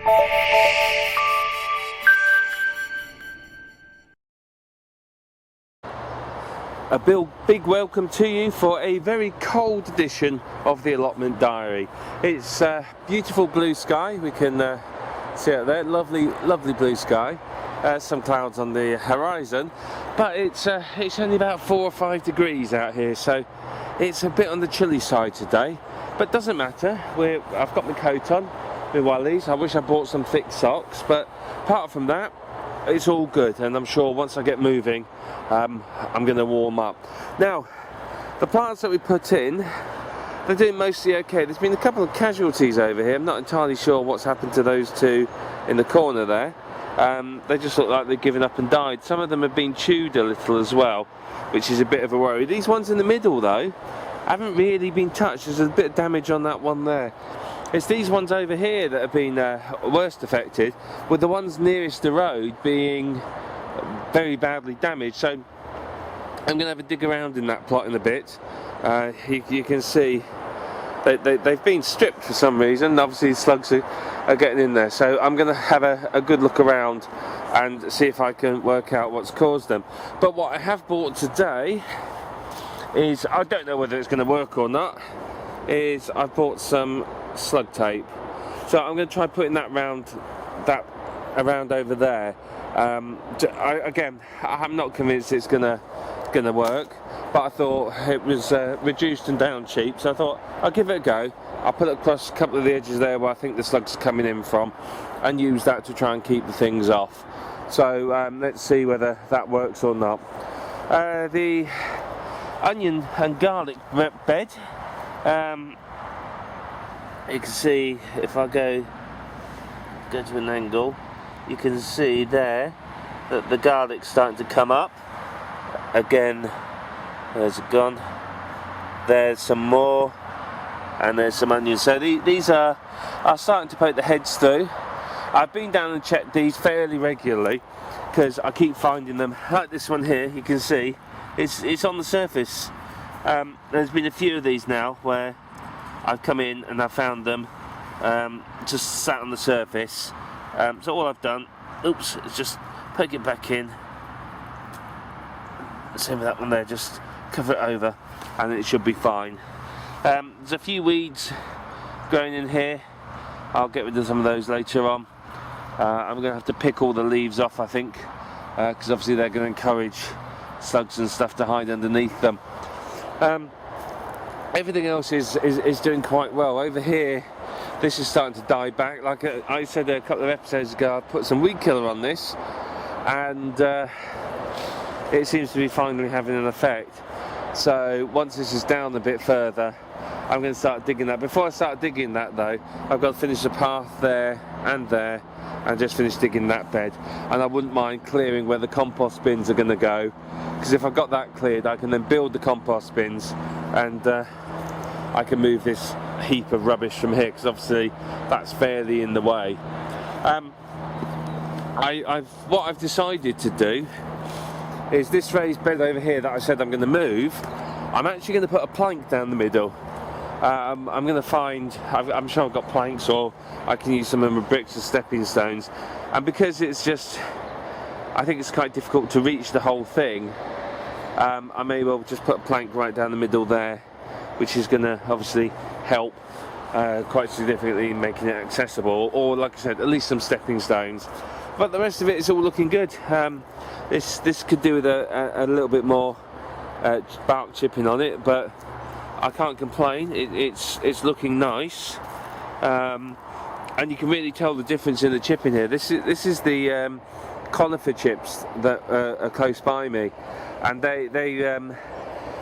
A big welcome to you for a very cold edition of the Allotment Diary. It's beautiful blue sky. We can see out there, lovely blue sky. Some clouds on the horizon, but it's only about 4 or 5 degrees out here, so it's a bit on the chilly side today. But doesn't matter. I've got my coat on, my wellies. I wish I bought some thick socks, but apart from that, it's all good, and I'm sure once I get moving, I'm going to warm up. Now, the plants that we put in, they're doing mostly okay. There's been a couple of casualties over here. I'm not entirely sure what's happened to those two in the corner there. They just look like they've given up and died. Some of them have been chewed a little as well, which is a bit of a worry. These ones in the middle, though, haven't really been touched. There's a bit of damage on that one there. It's these ones over here that have been worst affected, with the ones nearest the road being very badly damaged. So I'm going to have a dig around in that plot in a bit. You can see they've been stripped for some reason. Obviously the slugs are getting in there, so I'm going to have a good look around and see if I can work out what's caused them. But what I have bought today is, I don't know whether it's going to work or not, is I've bought some slug tape. So I'm going to try putting that around over there. Again, I'm not convinced it's going to work, but I thought it was reduced and down cheap, so I thought I'll give it a go. I'll put it across a couple of the edges there where I think the slugs are coming in from, and use that to try and keep the things off. So let's see whether that works or not. The onion and garlic bed, you can see if I go to an angle, you can see there that the garlic's starting to come up again. There's it gone, there's some more, and there's some onions. So these are starting to poke the heads through. I've been down and checked these fairly regularly because I keep finding them. Like this one here, you can see it's on the surface. There's been a few of these now where I've come in and I've found them just sat on the surface. So all I've done, is just poke it back in. Same with that one there, just cover it over and it should be fine. There's a few weeds growing in here. I'll get rid of some of those later on. I'm going to have to pick all the leaves off, I think, because obviously they're going to encourage slugs and stuff to hide underneath them. Everything else is doing quite well. Over here, this is starting to die back. Like I said a couple of episodes ago, I put some weed killer on this, and it seems to be finally having an effect. So once this is down a bit further, I'm going to start digging that. Before I start digging that though, I've got to finish the path there and just finish digging that bed. And I wouldn't mind clearing where the compost bins are going to go, because if I've got that cleared, I can then build the compost bins, and I can move this heap of rubbish from here, because obviously that's fairly in the way. What I've decided to do is this raised bed over here that I said I'm going to move. I'm actually going to put a plank down the middle. I'm going to find, I'm sure I've got planks, or I can use some of my bricks as stepping stones. And because it's just, I think it's quite difficult to reach the whole thing, I may well just put a plank right down the middle there, which is going to obviously help quite significantly in making it accessible, or like I said, at least some stepping stones. But the rest of it is all looking good. This could do with a little bit more bark chipping on it, but I can't complain. It's looking nice, and you can really tell the difference in the chipping here. This is the conifer chips that are close by me, and they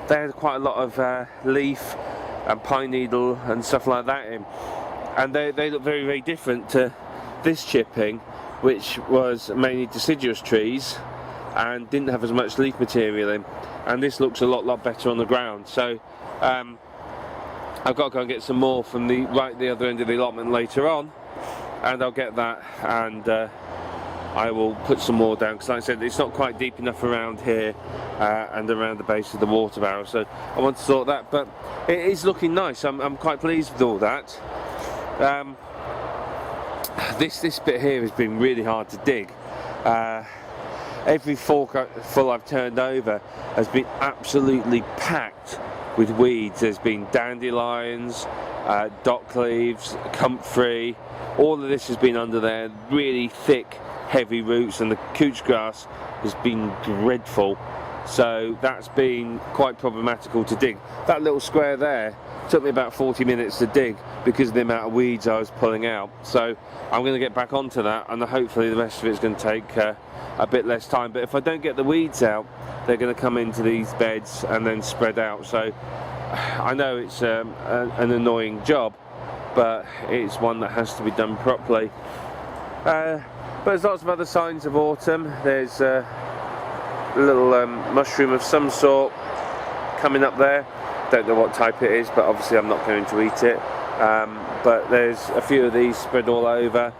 had quite a lot of leaf and pine needle and stuff like that in, and they look very, very different to this chipping, which was mainly deciduous trees and didn't have as much leaf material in, and this looks a lot better on the ground. So I've got to go and get some more from the other end of the allotment later on, and I'll get that, and I will put some more down, because like I said, it's not quite deep enough around here and around the base of the water barrel, so I want to sort that. But it is looking nice. I'm quite pleased with all that. this bit here has been really hard to dig. Every forkful I've turned over has been absolutely packed with weeds. There's been dandelions, dock leaves, comfrey. All of this has been under there, really thick, heavy roots, and the couch grass has been dreadful. So that's been quite problematical to dig. That little square there took me about 40 minutes to dig because of the amount of weeds I was pulling out. So I'm going to get back onto that, and hopefully the rest of it's going to take a bit less time. But if I don't get the weeds out, they're going to come into these beds and then spread out. So I know it's an annoying job, but it's one that has to be done properly. But there's lots of other signs of autumn. There's a little mushroom of some sort coming up there. Don't know what type it is, but obviously I'm not going to eat it. But there's a few of these spread all over.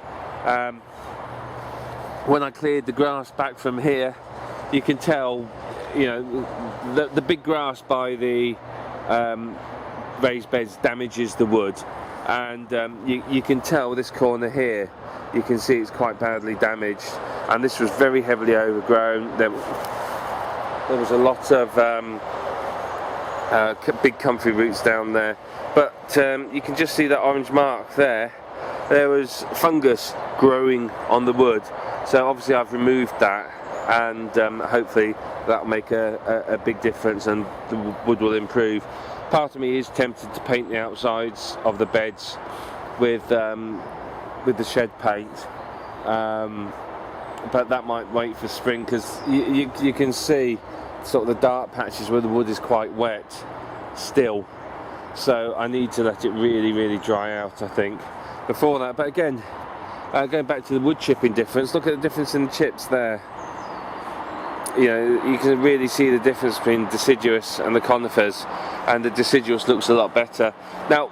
When I cleared the grass back from here, you can tell, you know, the big grass by the raised beds damages the wood, and you can tell this corner here, you can see it's quite badly damaged, and this was very heavily overgrown. There was a lot of big comfrey roots down there, but you can just see that orange mark there. There was fungus growing on the wood, so obviously I've removed that, and hopefully that'll make a big difference and the wood will improve. Part of me is tempted to paint the outsides of the beds with the shed paint, but that might wait for spring, because you can see sort of the dark patches where the wood is quite wet still, so I need to let it really dry out, I think, before that. But again, going back to the wood chipping difference, look at the difference in the chips there. You know, you can really see the difference between deciduous and the conifers, and the deciduous looks a lot better. Now,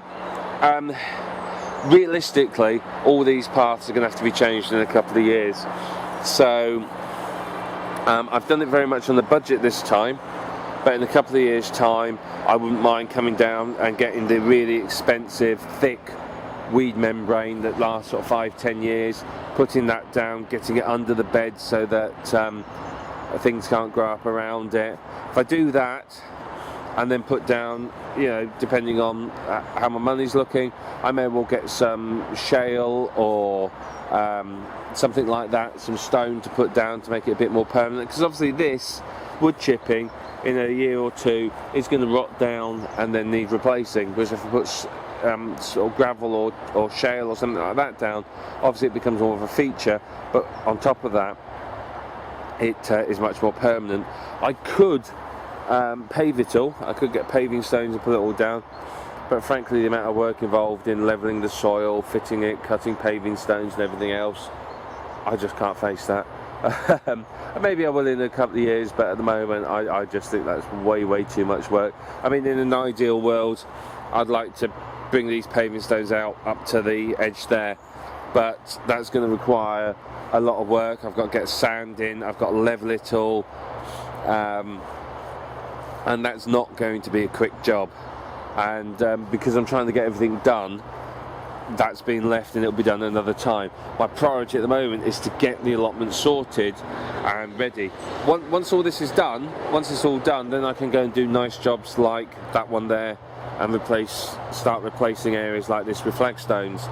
realistically, all these paths are going to have to be changed in a couple of years. So I've done it very much on the budget this time, but in a couple of years' time, I wouldn't mind coming down and getting the really expensive, thick weed membrane that lasts sort of 5-10 years, putting that down, getting it under the bed so that things can't grow up around it. If I do that and then put down, you know, depending on how my money's looking, I may well get some shale or something like that, some stone to put down to make it a bit more permanent, because obviously this wood chipping in a year or two is going to rot down and then need replacing, whereas if I put sort of gravel or shale or something like that down, obviously it becomes more of a feature, but on top of that it is much more permanent. I could pave it all, I could get paving stones and put it all down, but frankly the amount of work involved in levelling the soil, fitting it, cutting paving stones and everything else, I just can't face that. Maybe I will in a couple of years, but at the moment I just think that's way too much work. I mean, in an ideal world I'd like to bring these paving stones out up to the edge there, but that's going to require a lot of work. I've got to get sand in, I've got to level it all, and that's not going to be a quick job, and because I'm trying to get everything done, that's been left and it'll be done another time. My priority at the moment is to get the allotment sorted and ready. Once all this is done, once it's all done, then I can go and do nice jobs like that one there and start replacing areas like this with flagstones.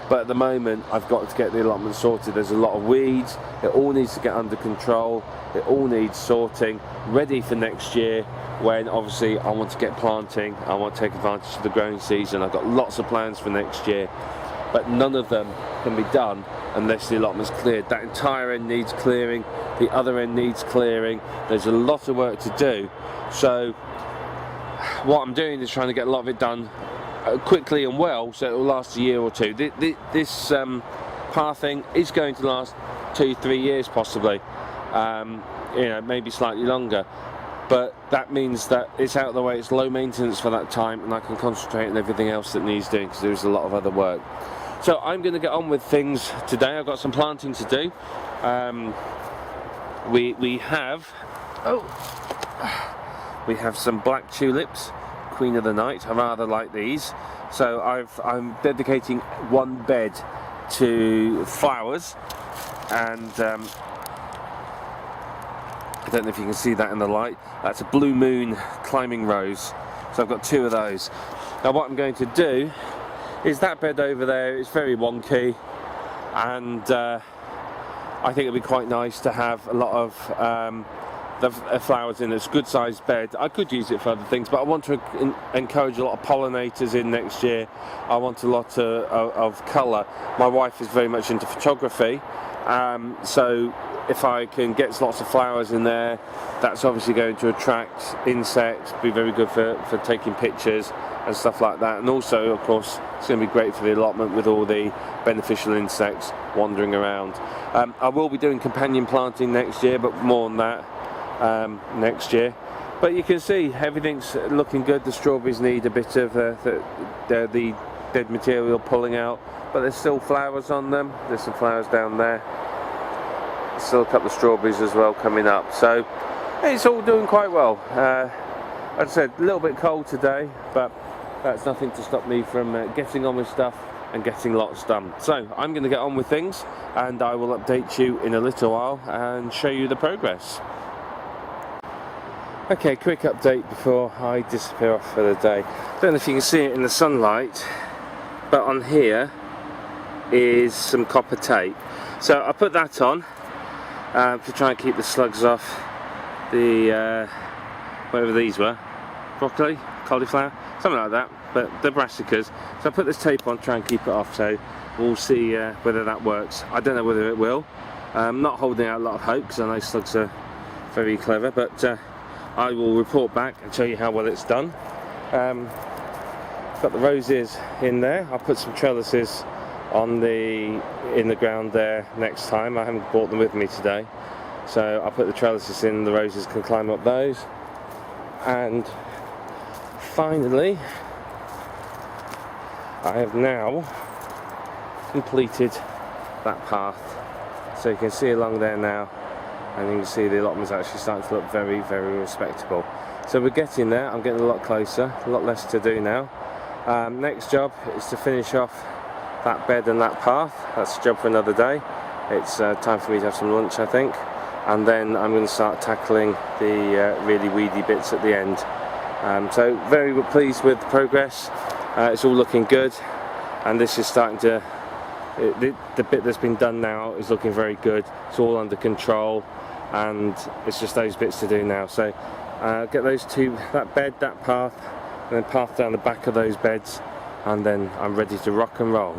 But at the moment I've got to get the allotment sorted. There's a lot of weeds, it all needs to get under control, it all needs sorting, ready for next year when obviously I want to get planting, I want to take advantage of the growing season. I've got lots of plans for next year, but none of them can be done unless the allotment's cleared. That entire end needs clearing, the other end needs clearing, there's a lot of work to do. So what I'm doing is trying to get a lot of it done quickly and well, so it will last a year or two. This pathing is going to last 2-3 years possibly, you know, maybe slightly longer, but that means that it's out of the way, it's low maintenance for that time, and I can concentrate on everything else that needs doing, because there's a lot of other work. So I'm going to get on with things today. I've got some planting to do. We have some black tulips, Queen of the Night. I rather like these, so I'm dedicating one bed to flowers, and I don't know if you can see that in the light. That's a blue moon climbing rose. So I've got 2 of those. Now what I'm going to do is that bed over there is very wonky, and I think it'd be quite nice to have a lot of the flowers in. It's a good sized bed. I could use it for other things, but I want to encourage a lot of pollinators in next year. I want a lot of colour. My wife is very much into photography, so if I can get lots of flowers in there, that's obviously going to attract insects, be very good for taking pictures and stuff like that. And also, of course, it's going to be great for the allotment with all the beneficial insects wandering around. I will be doing companion planting next year, but more on that next year. But you can see everything's looking good. The strawberries need a bit of the dead material pulling out, but there's still flowers on them. There's some flowers down there. Still a couple of strawberries as well coming up, so it's all doing quite well. As I said, a little bit cold today, but that's nothing to stop me from getting on with stuff and getting lots done. So I'm going to get on with things, and I will update you in a little while and show you the progress. Okay, quick update before I disappear off for the day. Don't know if you can see it in the sunlight, but on here is some copper tape. So I put that on to try and keep the slugs off the whatever these were, broccoli, cauliflower, something like that, but they're brassicas. So I put this tape on to try and keep it off, so we'll see whether that works. I don't know whether it will. I'm not holding out a lot of hope because I know slugs are very clever, but I will report back and tell you how well it's done. Got the roses in there. I'll put some trellises in the ground there next time. I haven't brought them with me today, so I'll put the trellises in. The roses can climb up those. And finally, I have now completed that path, so you can see along there now, and you can see the allotment's actually starting to look very, very respectable. So we're getting there. I'm getting a lot closer, a lot less to do now. Next job is to finish off that bed and that path. That's a job for another day. It's time for me to have some lunch, I think, and then I'm going to start tackling the really weedy bits at the end. So very pleased with the progress. It's all looking good, and this is starting to the bit that's been done now is looking very good. It's all under control, and it's just those bits to do now. So get those two, that bed, that path, and then path down the back of those beds, and then I'm ready to rock and roll.